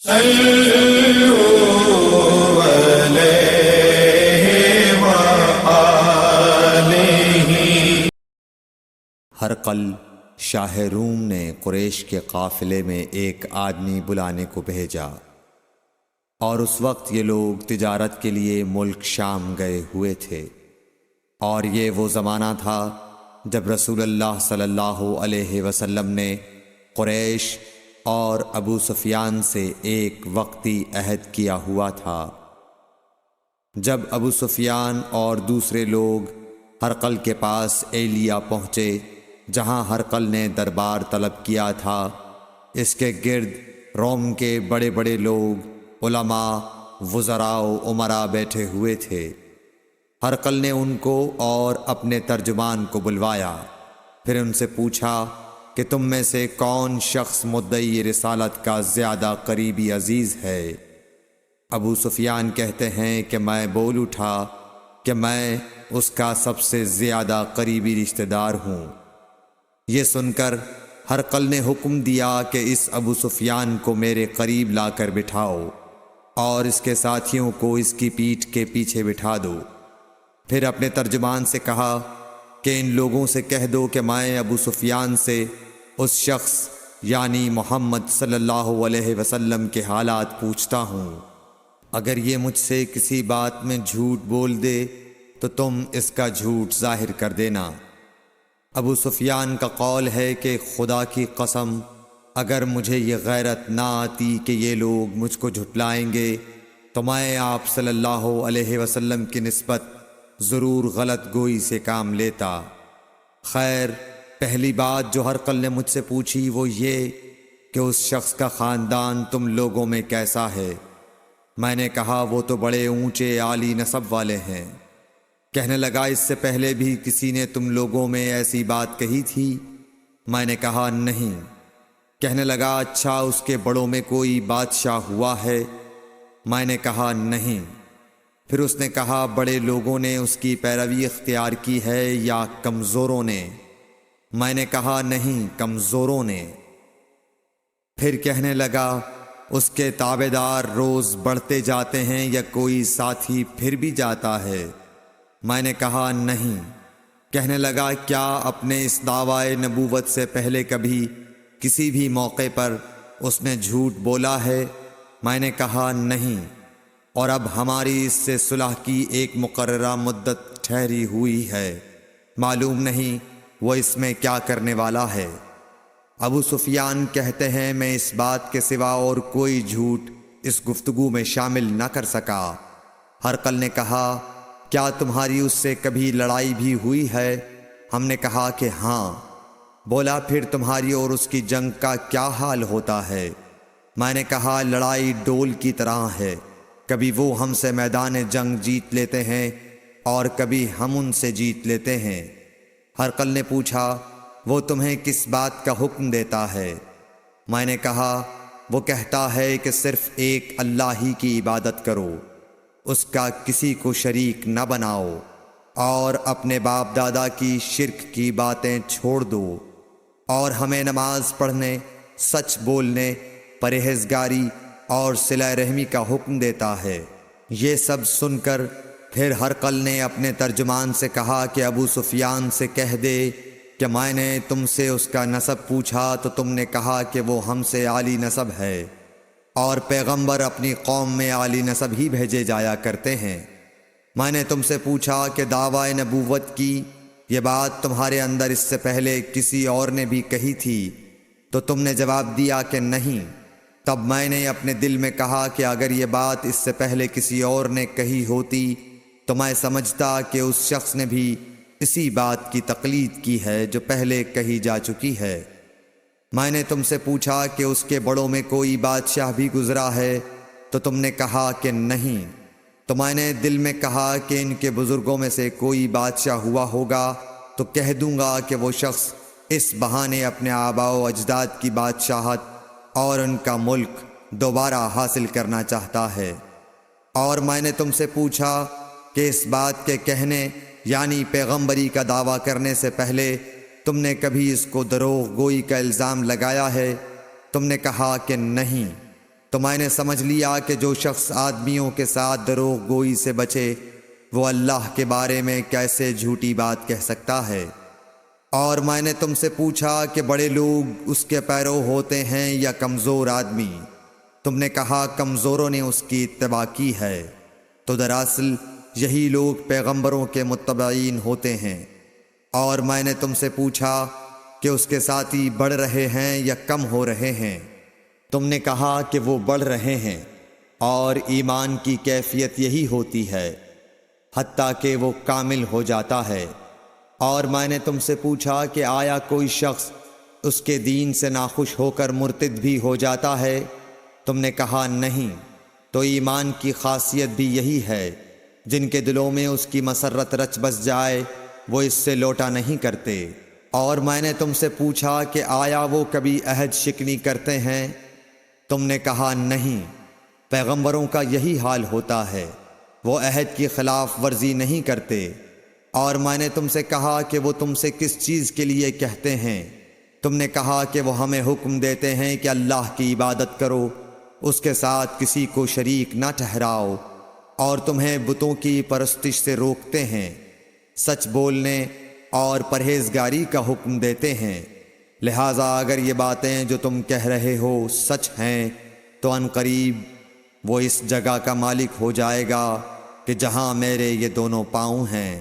صلوا علیہ وآلہ۔ ہرقل شاہ روم نے قریش کے قافلے میں ایک آدمی بلانے کو بھیجا، اور اس وقت یہ لوگ تجارت کے لیے ملک شام گئے ہوئے تھے، اور یہ وہ زمانہ تھا جب رسول اللہ صلی اللہ علیہ وسلم نے قریش اور ابو سفیان سے ایک وقتی عہد کیا ہوا تھا۔ جب ابو سفیان اور دوسرے لوگ ہرقل کے پاس ایلیا پہنچے جہاں ہرقل نے دربار طلب کیا تھا، اس کے گرد روم کے بڑے بڑے لوگ، علماء، وزراء و امراء بیٹھے ہوئے تھے۔ ہرقل نے ان کو اور اپنے ترجمان کو بلوایا، پھر ان سے پوچھا کہ تم میں سے کون شخص مدعی رسالت کا زیادہ قریبی عزیز ہے؟ ابو سفیان کہتے ہیں کہ میں بول اٹھا کہ میں اس کا سب سے زیادہ قریبی رشتہ دار ہوں۔ یہ سن کر ہرقل نے حکم دیا کہ اس ابو سفیان کو میرے قریب لا کر بٹھاؤ اور اس کے ساتھیوں کو اس کی پیٹھ کے پیچھے بٹھا دو۔ پھر اپنے ترجمان سے کہا کہ ان لوگوں سے کہہ دو کہ میں ابو سفیان سے اس شخص یعنی محمد صلی اللہ علیہ وسلم کے حالات پوچھتا ہوں، اگر یہ مجھ سے کسی بات میں جھوٹ بول دے تو تم اس کا جھوٹ ظاہر کر دینا۔ ابو سفیان کا قول ہے کہ خدا کی قسم اگر مجھے یہ غیرت نہ آتی کہ یہ لوگ مجھ کو جھٹلائیں گے تو میں آپ صلی اللہ علیہ وسلم کی نسبت ضرور غلط گوئی سے کام لیتا۔ خیر، پہلی بات جو ہرقل نے مجھ سے پوچھی وہ یہ کہ اس شخص کا خاندان تم لوگوں میں کیسا ہے؟ میں نے کہا وہ تو بڑے اونچے عالی نسب والے ہیں۔ کہنے لگا اس سے پہلے بھی کسی نے تم لوگوں میں ایسی بات کہی تھی؟ میں نے کہا نہیں۔ کہنے لگا اچھا اس کے بڑوں میں کوئی بادشاہ ہوا ہے؟ میں نے کہا نہیں۔ پھر اس نے کہا بڑے لوگوں نے اس کی پیروی اختیار کی ہے یا کمزوروں نے؟ میں نے کہا نہیں، کمزوروں نے۔ پھر کہنے لگا اس کے تابعدار روز بڑھتے جاتے ہیں یا کوئی ساتھی پھر بھی جاتا ہے؟ میں نے کہا نہیں۔ کہنے لگا کیا اپنے اس دعوی نبوت سے پہلے کبھی کسی بھی موقع پر اس نے جھوٹ بولا ہے؟ میں نے کہا نہیں، اور اب ہماری اس سے صلح کی ایک مقررہ مدت ٹھہری ہوئی ہے، معلوم نہیں وہ اس میں کیا کرنے والا ہے۔ ابو سفیان کہتے ہیں میں اس بات کے سوا اور کوئی جھوٹ اس گفتگو میں شامل نہ کر سکا۔ ہرقل نے کہا کیا تمہاری اس سے کبھی لڑائی بھی ہوئی ہے؟ ہم نے کہا کہ ہاں۔ بولا پھر تمہاری اور اس کی جنگ کا کیا حال ہوتا ہے؟ میں نے کہا لڑائی ڈول کی طرح ہے، کبھی وہ ہم سے میدان جنگ جیت لیتے ہیں اور کبھی ہم ان سے جیت لیتے ہیں۔ ہرقل نے پوچھا وہ تمہیں کس بات کا حکم دیتا ہے؟ میں نے کہا وہ کہتا ہے کہ صرف ایک اللہ ہی کی عبادت کرو، اس کا کسی کو شریک نہ بناؤ، اور اپنے باپ دادا کی شرک کی باتیں چھوڑ دو، اور ہمیں نماز پڑھنے، سچ بولنے، پرہیزگاری اور صلہ رحمی کا حکم دیتا ہے۔ یہ سب سن کر پھر ہرقل نے اپنے ترجمان سے کہا کہ ابو سفیان سے کہہ دے کہ میں نے تم سے اس کا نسب پوچھا تو تم نے کہا کہ وہ ہم سے عالی نسب ہے، اور پیغمبر اپنی قوم میں عالی نسب ہی بھیجے جایا کرتے ہیں۔ میں نے تم سے پوچھا کہ دعوی نبوت کی یہ بات تمہارے اندر اس سے پہلے کسی اور نے بھی کہی تھی؟ تو تم نے جواب دیا کہ نہیں۔ تب میں نے اپنے دل میں کہا کہ اگر یہ بات اس سے پہلے کسی اور نے کہی ہوتی تو میں سمجھتا کہ اس شخص نے بھی اسی بات کی تقلید کی ہے جو پہلے کہی جا چکی ہے۔ میں نے تم سے پوچھا کہ اس کے بڑوں میں کوئی بادشاہ بھی گزرا ہے؟ تو تم نے کہا کہ نہیں۔ تو میں نے دل میں کہا کہ ان کے بزرگوں میں سے کوئی بادشاہ ہوا ہوگا تو کہہ دوں گا کہ وہ شخص اس بہانے اپنے آباء و اجداد کی بادشاہت اور ان کا ملک دوبارہ حاصل کرنا چاہتا ہے۔ اور میں نے تم سے پوچھا کہ اس بات کے کہنے یعنی پیغمبری کا دعویٰ کرنے سے پہلے تم نے کبھی اس کو دروغ گوئی کا الزام لگایا ہے؟ تم نے کہا کہ نہیں۔ تو میں نے سمجھ لیا کہ جو شخص آدمیوں کے ساتھ دروغ گوئی سے بچے وہ اللہ کے بارے میں کیسے جھوٹی بات کہہ سکتا ہے۔ اور میں نے تم سے پوچھا کہ بڑے لوگ اس کے پیرو ہوتے ہیں یا کمزور آدمی؟ تم نے کہا کمزوروں نے اس کی اتباع کی ہے، تو دراصل یہی لوگ پیغمبروں کے متبعین ہوتے ہیں۔ اور میں نے تم سے پوچھا کہ اس کے ساتھی بڑھ رہے ہیں یا کم ہو رہے ہیں؟ تم نے کہا کہ وہ بڑھ رہے ہیں، اور ایمان کی کیفیت یہی ہوتی ہے حتیٰ کہ وہ کامل ہو جاتا ہے۔ اور میں نے تم سے پوچھا کہ آیا کوئی شخص اس کے دین سے ناخوش ہو کر مرتد بھی ہو جاتا ہے؟ تم نے کہا نہیں۔ تو ایمان کی خاصیت بھی یہی ہے، جن کے دلوں میں اس کی مسرت رچ بس جائے وہ اس سے لوٹا نہیں کرتے۔ اور میں نے تم سے پوچھا کہ آیا وہ کبھی عہد شکنی کرتے ہیں؟ تم نے کہا نہیں۔ پیغمبروں کا یہی حال ہوتا ہے، وہ عہد کی خلاف ورزی نہیں کرتے۔ اور میں نے تم سے کہا کہ وہ تم سے کس چیز کے لیے کہتے ہیں؟ تم نے کہا کہ وہ ہمیں حکم دیتے ہیں کہ اللہ کی عبادت کرو، اس کے ساتھ کسی کو شریک نہ ٹھہراؤ، اور تمہیں بتوں کی پرستش سے روکتے ہیں، سچ بولنے اور پرہیزگاری کا حکم دیتے ہیں۔ لہٰذا اگر یہ باتیں جو تم کہہ رہے ہو سچ ہیں تو ان قریب وہ اس جگہ کا مالک ہو جائے گا کہ جہاں میرے یہ دونوں پاؤں ہیں۔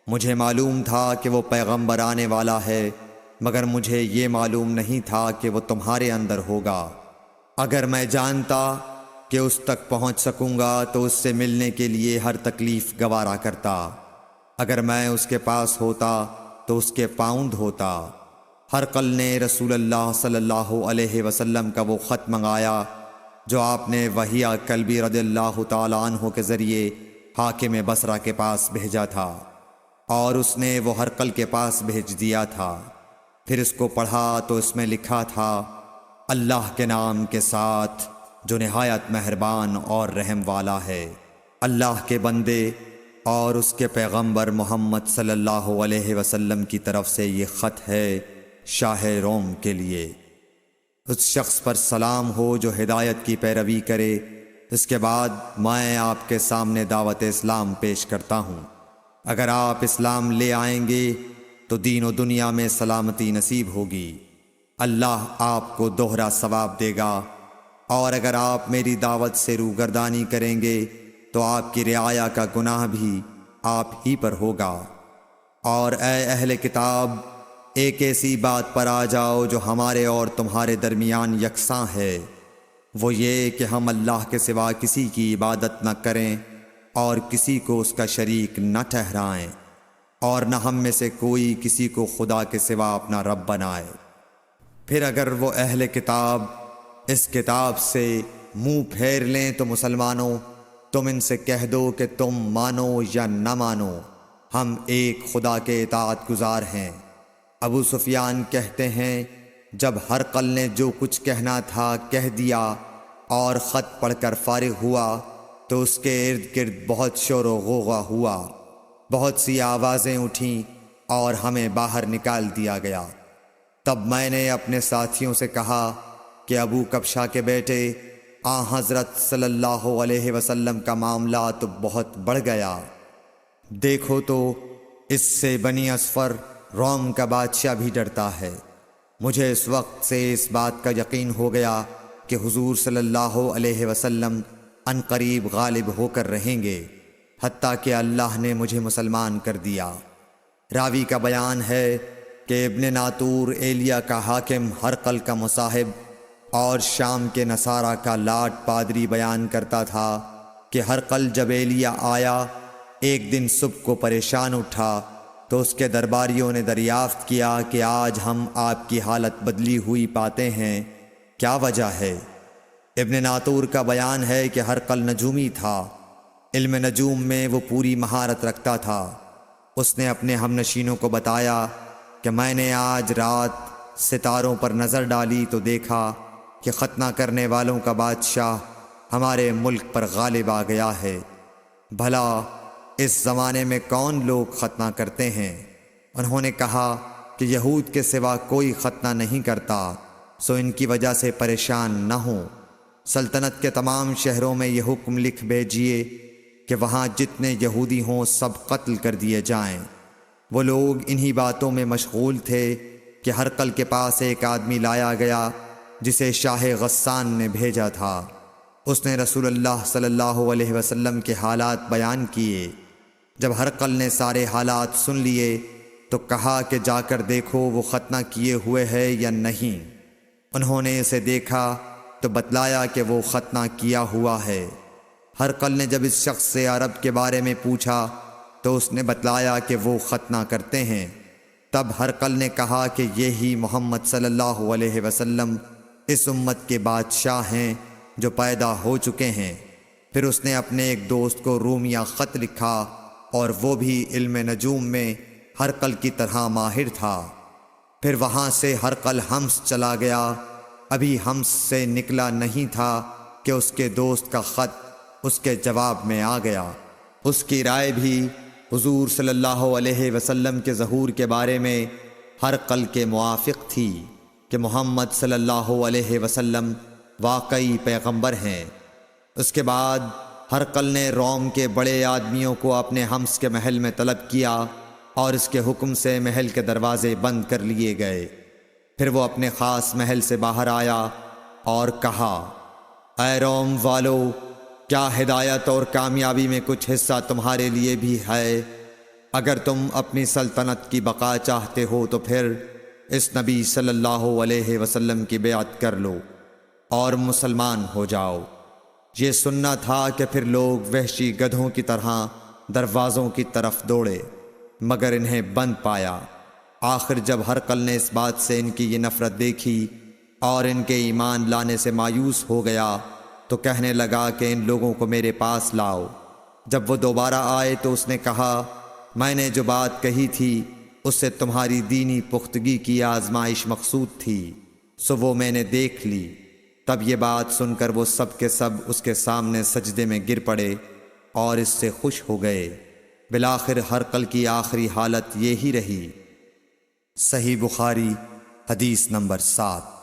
مجھے معلوم تھا کہ وہ پیغمبر آنے والا ہے، مگر مجھے یہ معلوم نہیں تھا کہ وہ تمہارے اندر ہوگا۔ اگر میں جانتا کہ اس تک پہنچ سکوں گا تو اس سے ملنے کے لیے ہر تکلیف گوارا کرتا۔ اگر میں اس کے پاس ہوتا تو اس کے پاؤں دھوتا۔ ہرقل نے رسول اللہ صلی اللہ علیہ وسلم کا وہ خط منگایا جو آپ نے وحیہ کلبی رضی اللہ تعالیٰ عنہ کے ذریعے حاکم بصرہ کے پاس بھیجا تھا، اور اس نے وہ ہرقل کے پاس بھیج دیا تھا۔ پھر اس کو پڑھا تو اس میں لکھا تھا، اللہ کے نام کے ساتھ جو نہایت مہربان اور رحم والا ہے۔ اللہ کے بندے اور اس کے پیغمبر محمد صلی اللہ علیہ وسلم کی طرف سے یہ خط ہے شاہ روم کے لیے۔ اس شخص پر سلام ہو جو ہدایت کی پیروی کرے۔ اس کے بعد میں آپ کے سامنے دعوت اسلام پیش کرتا ہوں۔ اگر آپ اسلام لے آئیں گے تو دین و دنیا میں سلامتی نصیب ہوگی، اللہ آپ کو دوہرا ثواب دے گا۔ اور اگر آپ میری دعوت سے روگردانی کریں گے تو آپ کی رعایا کا گناہ بھی آپ ہی پر ہوگا۔ اور اے اہل کتاب، ایک ایسی بات پر آ جاؤ جو ہمارے اور تمہارے درمیان یکساں ہے، وہ یہ کہ ہم اللہ کے سوا کسی کی عبادت نہ کریں اور کسی کو اس کا شریک نہ ٹھہرائیں، اور نہ ہم میں سے کوئی کسی کو خدا کے سوا اپنا رب بنائے۔ پھر اگر وہ اہل کتاب اس کتاب سے منہ پھیر لیں تو مسلمانوں، تم ان سے کہہ دو کہ تم مانو یا نہ مانو، ہم ایک خدا کے اطاعت گزار ہیں۔ ابو سفیان کہتے ہیں، جب ہرقل نے جو کچھ کہنا تھا کہہ دیا اور خط پڑھ کر فارغ ہوا تو اس کے ارد گرد بہت شور و غوغا ہوا، بہت سی آوازیں اٹھیں اور ہمیں باہر نکال دیا گیا۔ تب میں نے اپنے ساتھیوں سے کہا کہ ابو کبشہ کے بیٹے حضرت صلی اللہ علیہ وسلم کا معاملہ تو بہت بڑھ گیا۔ دیکھو تو اس سے بنی اصفر روم کا بادشاہ بھی ڈرتا ہے۔ مجھے اس وقت سے اس بات کا یقین ہو گیا کہ حضور صلی اللہ علیہ وسلم ان قریب غالب ہو کر رہیں گے، حتیٰ کہ اللہ نے مجھے مسلمان کر دیا۔ راوی کا بیان ہے کہ ابن ناطور ایلیا کا حاکم ہرقل کا مصاحب اور شام کے نصارہ کا لاٹ پادری بیان کرتا تھا کہ ہرقل جب ایلیا آیا ایک دن صبح کو پریشان اٹھا تو اس کے درباریوں نے دریافت کیا کہ آج ہم آپ کی حالت بدلی ہوئی پاتے ہیں، کیا وجہ ہے؟ ابن ناطور کا بیان ہے کہ ہرقل نجومی تھا، علم نجوم میں وہ پوری مہارت رکھتا تھا۔ اس نے اپنے ہم نشینوں کو بتایا کہ میں نے آج رات ستاروں پر نظر ڈالی تو دیکھا کہ ختنہ کرنے والوں کا بادشاہ ہمارے ملک پر غالب آ گیا ہے۔ بھلا اس زمانے میں کون لوگ ختنہ کرتے ہیں؟ انہوں نے کہا کہ یہود کے سوا کوئی ختنہ نہیں کرتا، سو ان کی وجہ سے پریشان نہ ہوں۔ سلطنت کے تمام شہروں میں یہ حکم لکھ بھیجیے کہ وہاں جتنے یہودی ہوں سب قتل کر دیے جائیں۔ وہ لوگ انہی باتوں میں مشغول تھے کہ ہرقل کے پاس ایک آدمی لایا گیا جسے شاہ غسان نے بھیجا تھا۔ اس نے رسول اللہ صلی اللہ علیہ وسلم کے حالات بیان کیے۔ جب ہرقل نے سارے حالات سن لیے تو کہا کہ جا کر دیکھو وہ ختنہ کیے ہوئے ہے یا نہیں۔ انہوں نے اسے دیکھا تو بتلایا کہ وہ ختنہ کیا ہوا ہے۔ ہرقل نے جب اس شخص سے عرب کے بارے میں پوچھا تو اس نے بتلایا کہ وہ ختنہ کرتے ہیں۔ تب ہرقل نے کہا کہ یہی محمد صلی اللہ علیہ وسلم اس امت کے بادشاہ ہیں جو پیدا ہو چکے ہیں۔ پھر اس نے اپنے ایک دوست کو رومیہ خط لکھا اور وہ بھی علم نجوم میں ہرقل کی طرح ماہر تھا۔ پھر وہاں سے ہرقل حمص چلا گیا۔ ابھی حمص سے نکلا نہیں تھا کہ اس کے دوست کا خط اس کے جواب میں آ گیا۔ اس کی رائے بھی حضور صلی اللہ علیہ وسلم کے ظہور کے بارے میں ہرقل کے موافق تھی کہ محمد صلی اللہ علیہ وسلم واقعی پیغمبر ہیں۔ اس کے بعد ہرقل نے روم کے بڑے آدمیوں کو اپنے حمص کے محل میں طلب کیا اور اس کے حکم سے محل کے دروازے بند کر لیے گئے۔ پھر وہ اپنے خاص محل سے باہر آیا اور کہا، اے روم والو، کیا ہدایت اور کامیابی میں کچھ حصہ تمہارے لیے بھی ہے؟ اگر تم اپنی سلطنت کی بقا چاہتے ہو تو پھر اس نبی صلی اللہ علیہ وسلم کی بیعت کر لو اور مسلمان ہو جاؤ۔ یہ سننا تھا کہ پھر لوگ وحشی گدھوں کی طرح دروازوں کی طرف دوڑے، مگر انہیں بند پایا۔ آخر جب ہرقل نے اس بات سے ان کی یہ نفرت دیکھی اور ان کے ایمان لانے سے مایوس ہو گیا تو کہنے لگا کہ ان لوگوں کو میرے پاس لاؤ۔ جب وہ دوبارہ آئے تو اس نے کہا، میں نے جو بات کہی تھی اس سے تمہاری دینی پختگی کی آزمائش مقصود تھی، سو وہ میں نے دیکھ لی۔ تب یہ بات سن کر وہ سب کے سب اس کے سامنے سجدے میں گر پڑے اور اس سے خوش ہو گئے۔ بالآخر ہرقل کی آخری حالت یہی رہی۔ صحیح بخاری حدیث نمبر 7۔